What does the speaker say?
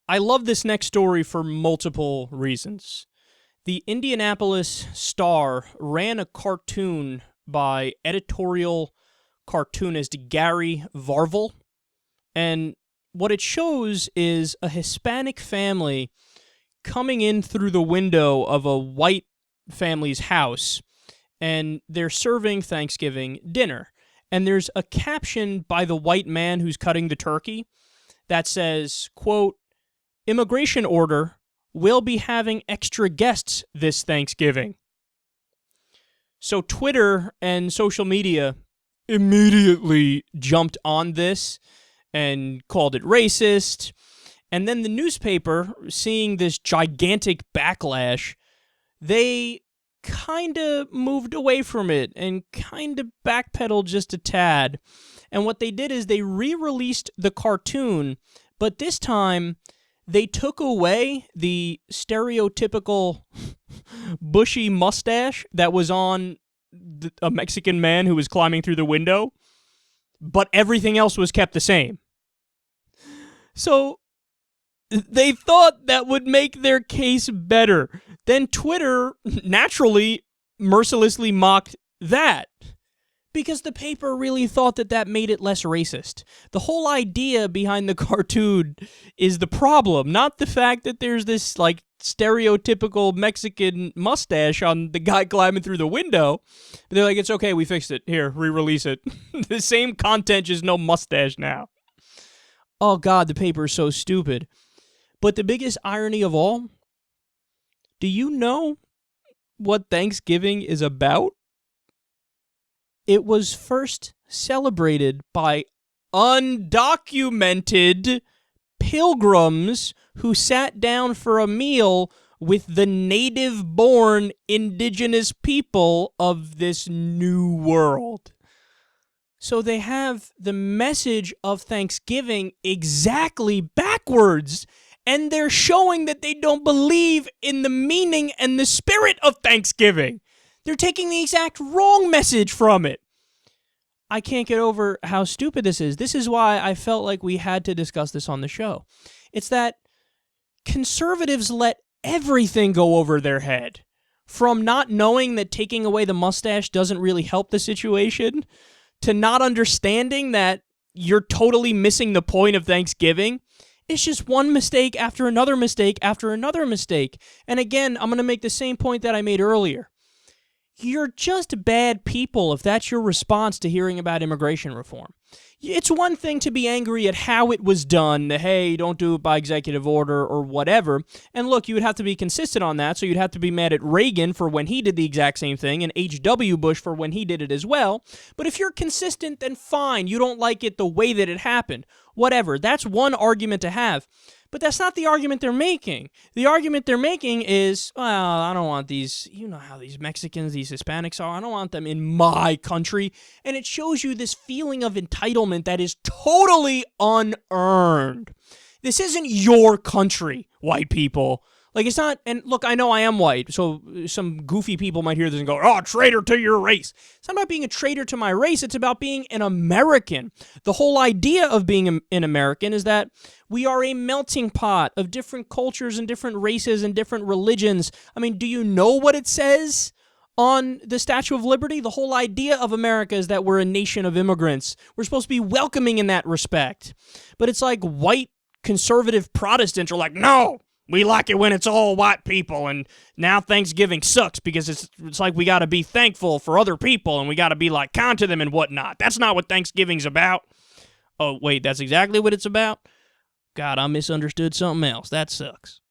I love this next story for multiple reasons. The Indianapolis Star ran a cartoon by editorial cartoonist Gary Varvel, and what it shows is a Hispanic family coming in through the window of a white family's house, and they're serving Thanksgiving dinner. And there's a caption by the white man who's cutting the turkey that says, quote, "Immigration order, we'll be having extra guests this Thanksgiving." So Twitter and social media immediately jumped on this and called it racist. And then the newspaper, seeing this gigantic backlash, they kind of moved away from it and kind of backpedaled just a tad. And what they did is they re-released the cartoon, but this time they took away the stereotypical bushy mustache that was on a Mexican man who was climbing through the window, but everything else was kept the same. So they thought that would make their case better. Then Twitter naturally, mercilessly mocked that because the paper really thought that that made it less racist. The whole idea behind the cartoon is the problem, not the fact that there's this, like, stereotypical Mexican mustache on the guy climbing through the window. They're like, it's okay, we fixed it. Here, re-release it. The same content, just no mustache now. Oh, God, the paper is so stupid. But the biggest irony of all, do you know what Thanksgiving is about? It was first celebrated by undocumented pilgrims who sat down for a meal with the native-born indigenous people of this new world. So they have the message of Thanksgiving exactly backwards, and they're showing that they don't believe in the meaning and the spirit of Thanksgiving. They're taking the exact wrong message from it. I can't get over how stupid this is. This is why I felt like we had to discuss this on the show. It's that conservatives let everything go over their head. From not knowing that taking away the mustache doesn't really help the situation, to not understanding that you're totally missing the point of Thanksgiving. It's just one mistake after another mistake after another mistake. And again, I'm going to make the same point that I made earlier. You're just bad people if that's your response to hearing about immigration reform. It's one thing to be angry at how it was done, hey, don't do it by executive order or whatever. And look, you would have to be consistent on that, so you'd have to be mad at Reagan for when he did the exact same thing and H.W. Bush for when he did it as well. But if you're consistent, then fine. You don't like it the way that it happened. Whatever. That's one argument to have. But that's not the argument they're making. The argument they're making is, well, I don't want these, you know how these Mexicans, these Hispanics are, I don't want them in my country. And it shows you this feeling of entitlement that is totally unearned. This isn't your country, white people. Like, it's not, and look, I know I am white, so some goofy people might hear this and go, oh, traitor to your race. It's not about being a traitor to my race, it's about being an American. The whole idea of being an American is that we are a melting pot of different cultures and different races and different religions. I mean, do you know what it says on the Statue of Liberty? The whole idea of America is that we're a nation of immigrants. We're supposed to be welcoming in that respect. But it's like white conservative Protestants are like, no! We like it when it's all white people, and now Thanksgiving sucks because it's like we got to be thankful for other people, and we got to be like kind to them and whatnot. That's not what Thanksgiving's about. Oh, wait, that's exactly what it's about? God, I misunderstood something else. That sucks.